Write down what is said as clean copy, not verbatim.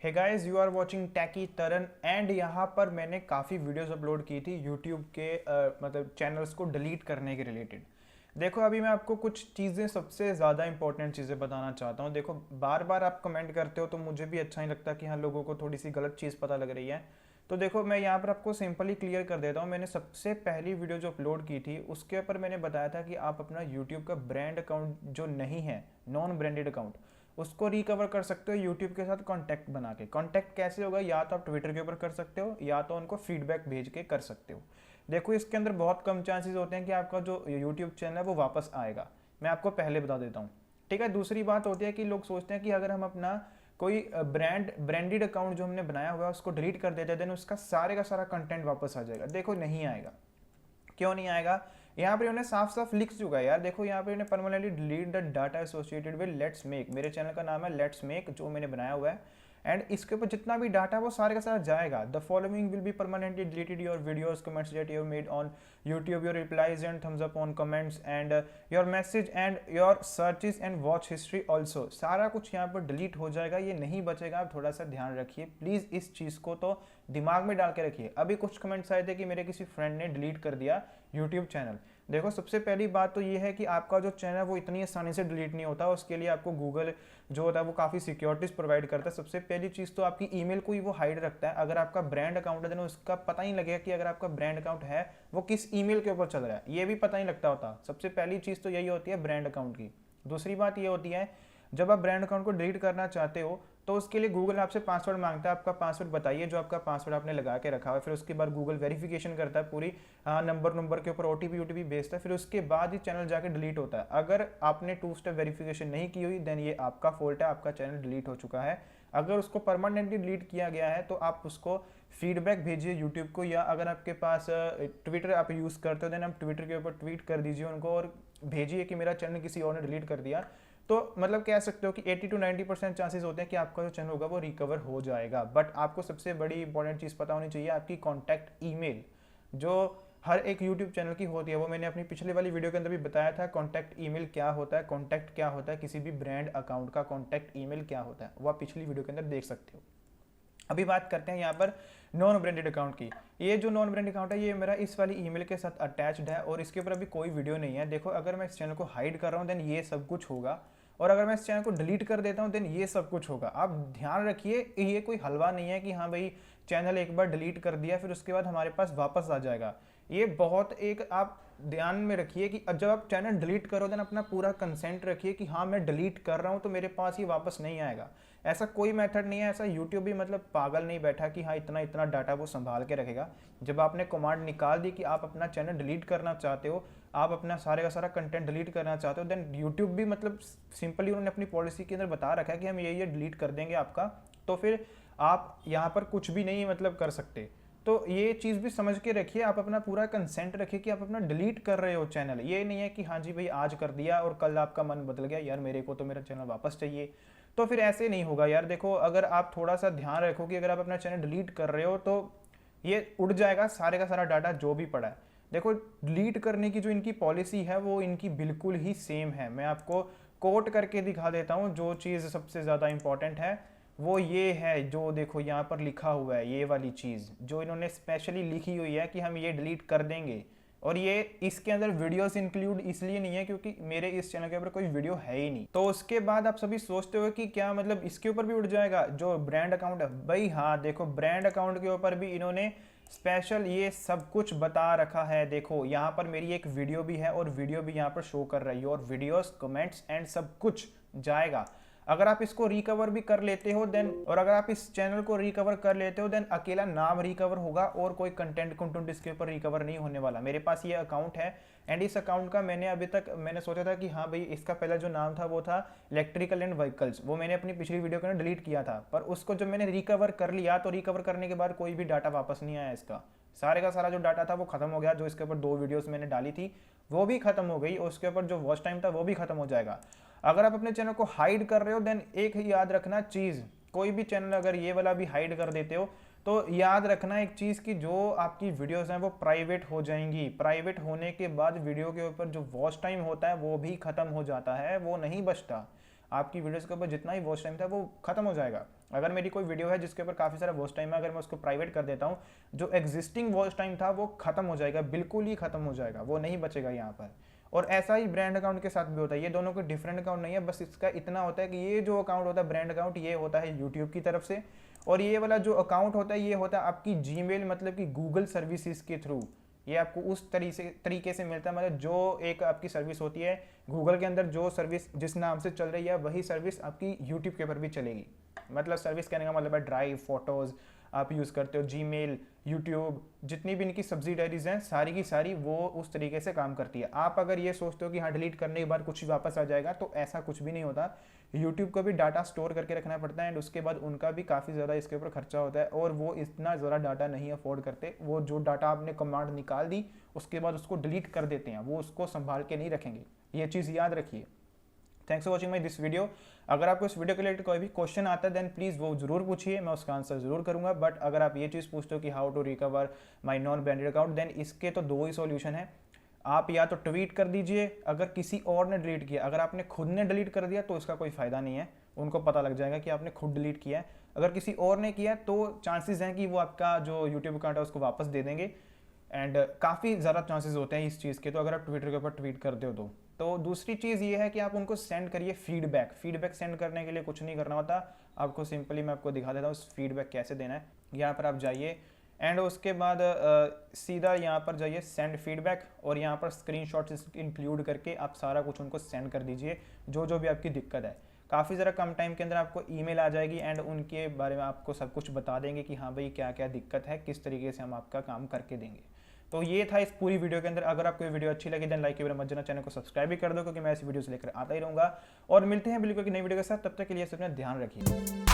Hey guys, you are watching techy Taran and यहाँ पर मैंने काफ़ी वीडियोस अपलोड की थी यूट्यूब के मतलब चैनल्स को डिलीट करने के रिलेटेड। देखो अभी मैं आपको कुछ चीज़ें सबसे ज़्यादा इंपॉर्टेंट चीज़ें बताना चाहता हूँ। देखो बार बार आप कमेंट करते हो तो मुझे भी अच्छा नहीं लगता कि हाँ लोगों को थोड़ी सी गलत चीज़ पता लग रही है। तो देखो मैं यहाँ पर आपको सिंपली क्लियर कर देता हूँ। मैंने सबसे पहली वीडियो जो अपलोड की थी उसके ऊपर मैंने बताया था कि आप अपना यूट्यूब का ब्रांड अकाउंट जो नहीं है, नॉन ब्रांडेड अकाउंट, उसको रिकवर कर सकते हो यूट्यूब के साथ कॉन्टैक्ट बना के। कॉन्टैक्ट कैसे होगा, या तो आप ट्विटर के ऊपर कर सकते हो या तो उनको फीडबैक भेज के कर सकते हो। देखो इसके अंदर बहुत कम चांसेस होते हैं कि आपका जो यूट्यूब चैनल है वो वापस आएगा, मैं आपको पहले बता देता हूँ। ठीक है, दूसरी बात होती है कि लोग सोचते हैं कि अगर हम अपना कोई ब्रांडेड अकाउंट जो हमने बनाया हुआ है उसको डिलीट कर देते हैं देन उसका सारे का सारा कंटेंट वापस आ जाएगा। देखो नहीं आएगा। क्यों नहीं आएगा? यहाँ पर उन्होंने साफ साफ लिख चुका है यार। देखो यहाँ पे उन्हें permanently delete the data associated with let's make, मेरे चैनल का नाम है लेट्स मेक जो मैंने बनाया हुआ है, एंड इसके ऊपर जितना भी डाटा वो सारे का सारा जाएगा। The following will be permanently deleted, your videos, comments that you made on YouTube, your replies and thumbs up on comments and your message and your searches and watch history also. सारा कुछ यहाँ पर delete हो जाएगा, ये नहीं बचेगा। आप थोड़ा सा ध्यान रखिए प्लीज, इस चीज को तो दिमाग में डाल के रखिए। अभी कुछ कमेंट्स आए थे कि मेरे किसी फ्रेंड ने डिलीट कर दिया यूट्यूब चैनल। देखो सबसे पहली बात तो ये है कि आपका जो चैनल है वो इतनी आसानी से डिलीट नहीं होता। उसके लिए आपको गूगल जो होता है वो काफ़ी सिक्योरिटीज प्रोवाइड करता है। सबसे पहली चीज़ तो आपकी ईमेल को ही वो हाइड रखता है। अगर आपका ब्रांड अकाउंट है तो उसका पता ही लगेगा कि अगर आपका ब्रांड अकाउंट है वो किस ईमेल के ऊपर चल रहा है, ये भी पता नहीं लगता होता। सबसे पहली चीज़ तो यही होती है ब्रांड अकाउंट की। दूसरी बात ये होती है जब आप ब्रांड अकाउंट को डिलीट करना चाहते हो तो उसके लिए गूगल आपसे पासवर्ड मांगता है। आपका पासवर्ड बताइए जो आपका पासवर्ड आपने लगा के रखा हुआ है। फिर उसके बाद गूगल वेरिफिकेशन करता है पूरी, नंबर के ऊपर ओटीपी भेजता है। फिर उसके बाद ही चैनल जाके डिलीट होता है। अगर आपने 2 स्टेप वेरिफिकेशन नहीं की हुई देन ये आपका फॉल्ट है, आपका चैनल डिलीट हो चुका है। अगर उसको परमानेंटली डिलीट किया गया है तो आप उसको फीडबैक भेजिए यूट्यूब को, या अगर आपके पास ट्विटर आप यूज़ करते हो देन आप ट्विटर के ऊपर ट्वीट कर दीजिए उनको और भेजिए कि मेरा चैनल किसी और ने डिलीट कर दिया। तो मतलब कह सकते हो कि 80 to 90% चांसेस होते हैं कि आपका जो चैनल होगा वो रिकवर हो जाएगा। बट आपको सबसे बड़ी इंपॉर्टेंट चीज़ पता होनी चाहिए, आपकी कॉन्टैक्ट ईमेल जो हर एक यूट्यूब चैनल की होती है। वो मैंने अपनी पिछले वाली वीडियो के अंदर भी बताया था कॉन्टैक्ट ईमेल क्या होता है, कॉन्टैक्ट क्या होता है, किसी भी ब्रांड अकाउंट का कॉन्टैक्ट ईमेल क्या होता है, वो आप पिछली वीडियो के अंदर देख सकते हो। अभी बात करते हैं यहाँ पर नॉन ब्रांडेड अकाउंट की। ये जो नॉन ब्रांडेड अकाउंट है ये मेरा इस वाली ईमेल के साथ अटैच्ड है और इसके ऊपर अभी कोई वीडियो नहीं है। देखो अगर मैं इस चैनल को हाइड कर रहा हूँ देन ये सब कुछ होगा, और अगर मैं इस चैनल को डिलीट कर देता हूँ देन ये सब कुछ होगा। आप ध्यान रखिए, ये कोई हलवा नहीं है कि हाँ भाई चैनल एक बार डिलीट कर दिया फिर उसके बाद हमारे पास वापस आ जाएगा। ये बहुत एक आप ध्यान में रखिए कि जब आप चैनल डिलीट करो देन अपना पूरा कंसेंट रखिए कि हाँ मैं डिलीट कर रहा हूँ तो मेरे पास ही वापस नहीं आएगा। ऐसा कोई मेथड नहीं है। ऐसा यूट्यूब भी मतलब पागल नहीं बैठा कि हाँ इतना इतना डाटा वो संभाल के रखेगा। जब आपने कमांड निकाल दी कि आप अपना चैनल डिलीट करना चाहते हो, आप अपना सारे का सारा कंटेंट डिलीट करना चाहते हो, देन यूट्यूब भी मतलब सिंपली उन्होंने अपनी पॉलिसी के अंदर बता रखा है कि हम ये डिलीट कर देंगे आपका। तो फिर आप यहाँ पर कुछ भी नहीं मतलब कर सकते। तो ये चीज़ भी समझ के रखिए, आप अपना पूरा कंसेंट रखिए कि आप अपना डिलीट कर रहे हो चैनल। ये नहीं है कि हाँ जी भाई आज कर दिया और कल आपका मन बदल गया यार मेरे को तो मेरा चैनल वापस चाहिए, तो फिर ऐसे नहीं होगा यार। देखो अगर आप थोड़ा सा ध्यान रखो कि अगर आप अपना चैनल डिलीट कर रहे हो तो ये उड़ जाएगा सारे का सारा डाटा जो भी पड़ा है। देखो डिलीट करने की जो इनकी पॉलिसी है वो इनकी बिल्कुल ही सेम है। मैं आपको कोट करके दिखा देता हूँ। जो चीज़ सबसे ज़्यादा इंपॉर्टेंट है वो ये है, जो देखो यहाँ पर लिखा हुआ है, ये वाली चीज़ जो इन्होंने स्पेशली लिखी हुई है कि हम ये डिलीट कर देंगे। और ये इसके अंदर वीडियोस इंक्लूड इसलिए नहीं है क्योंकि मेरे इस चैनल के ऊपर कोई वीडियो है ही नहीं। तो उसके बाद आप सभी सोचते हो कि क्या मतलब इसके ऊपर भी उड़ जाएगा जो ब्रांड अकाउंट है। भाई हाँ, देखो ब्रांड अकाउंट के ऊपर भी इन्होंने स्पेशल ये सब कुछ बता रखा है। देखो यहाँ पर मेरी एक वीडियो भी है और वीडियो भी यहाँ पर शो कर रही है और वीडियोस कमेंट्स एंड सब कुछ जाएगा। अगर आप इसको रिकवर भी कर लेते हो देन, और अगर आप इस चैनल को रिकवर कर लेते हो देन अकेला नाम रिकवर होगा और कोई कंटेंट इसके ऊपर रिकवर नहीं होने वाला। मेरे पास ये अकाउंट है एंड इस अकाउंट का मैंने सोचा था कि हाँ भाई इसका पहला जो नाम था वो था इलेक्ट्रिकल एंड व्हीकल्स, वो मैंने अपनी पिछली वीडियो के अंदर डिलीट किया था। पर उसको जब मैंने रिकवर कर लिया तो रिकवर करने के बाद कोई भी डाटा वापस नहीं आया। इसका सारे का सारा जो डाटा था वो खत्म हो गया। जो इसके ऊपर 2 वीडियोस मैंने डाली थी वो भी खत्म हो गई और उसके ऊपर जो वॉच टाइम था वो भी खत्म हो जाएगा। अगर आप अपने चैनल को हाइड कर रहे हो देन एक ही याद रखना चीज़, कोई भी चैनल अगर ये वाला भी हाइड कर देते हो तो याद रखना एक चीज़ कि जो आपकी वीडियोस हैं वो प्राइवेट हो जाएंगी। प्राइवेट होने के बाद वीडियो के ऊपर जो वॉच टाइम होता है वो भी खत्म हो जाता है, वो नहीं बचता। आपकी वीडियोस के ऊपर जितना ही वॉच टाइम था वो खत्म हो जाएगा। अगर मेरी कोई वीडियो है जिसके ऊपर काफ़ी सारा वॉच टाइम है, अगर मैं उसको प्राइवेट कर देता हूँ, जो एग्जिस्टिंग वॉच टाइम था वो खत्म हो जाएगा, बिल्कुल ही खत्म हो जाएगा, वो नहीं बचेगा यहाँ पर। और ऐसा ही ब्रांड अकाउंट के साथ भी होता है, ये दोनों कोई डिफरेंट अकाउंट नहीं है, बस इसका इतना होता है कि ये जो अकाउंट होता है ब्रांड अकाउंट, ये होता है यूट्यूब की तरफ से, और ये वाला जो अकाउंट होता है ये होता है आपकी जीमेल मतलब कि गूगल सर्विसेज के थ्रू। ये आपको उस तरीके से मिलता है, मतलब जो एक आपकी सर्विस होती है गूगल के अंदर, जो सर्विस जिस नाम से चल रही है वही सर्विस आपकी यूट्यूब के ऊपर भी चलेगी। मतलब सर्विस कहने का मतलब है ड्राइव, फोटोज़ आप यूज़ करते हो, जीमेल, यूट्यूब, जितनी भी इनकी सब्सिडरीज हैं सारी की सारी वो उस तरीके से काम करती है। आप अगर ये सोचते हो कि हाँ डिलीट करने के बाद कुछ भी वापस आ जाएगा, तो ऐसा कुछ भी नहीं होता। यूट्यूब को भी डाटा स्टोर करके रखना पड़ता है, एंड उसके बाद उनका भी काफ़ी ज़्यादा इसके ऊपर खर्चा होता है, और वो इतना ज़्यादा डाटा नहीं अफोर्ड करते। वो जो डाटा आपने कमांड निकाल दी उसके बाद उसको डिलीट कर देते हैं, वो उसको संभाल के नहीं रखेंगे, ये चीज़ याद रखिए। Thanks for watching my this video. अगर आपको इस वीडियो के रिलेटेड कोई भी क्वेश्चन आता है देन प्लीज़ वो जरूर पूछिए, मैं उसका आंसर जरूर करूंगा। बट अगर आप ये चीज़ पूछते हो कि how to recover my non branded account, then इसके तो दो ही सॉल्यूशन है। आप या तो ट्वीट कर दीजिए अगर किसी और ने डिलीट किया, अगर आपने खुद ने डिलीट कर दिया तो इसका कोई फ़ायदा नहीं है, उनको पता लग जाएगा कि आपने खुद डिलीट किया है। अगर किसी और ने किया तो चांसेस हैं कि वो आपका जो यूट्यूब अकाउंट है उसको वापस दे देंगे, एंड काफ़ी ज़्यादा चांसेस होते हैं इस चीज़ के, तो अगर आप ट्विटर के ऊपर ट्वीट करते हो तो दूसरी चीज़ ये है कि आप उनको सेंड करिए फीडबैक सेंड करने के लिए कुछ नहीं करना होता आपको, सिंपली मैं आपको दिखा देता हूँ फीडबैक कैसे देना है। यहाँ पर आप जाइए एंड उसके बाद सीधा यहाँ पर जाइए सेंड फीडबैक, और यहाँ पर स्क्रीनशॉट्स इंक्लूड करके आप सारा कुछ उनको सेंड कर दीजिए, जो भी आपकी दिक्कत है। काफ़ी ज़रा कम टाइम के अंदर आपको ईमेल आ जाएगी एंड उनके बारे में आपको सब कुछ बता देंगे कि हाँ भाई क्या क्या दिक्कत है, किस तरीके से हम आपका काम करके देंगे। तो ये था इस पूरी वीडियो के अंदर। अगर आपको ये वीडियो अच्छी लगी देन लाइक के मत जाना, चैनल को सब्सक्राइब भी कर दो क्योंकि मैं ऐसी वीडियोस लेकर आता ही रहूँगा। और मिलते हैं बिल्कुल की नई वीडियो के साथ, तब तक के लिए अपना ध्यान रखिए।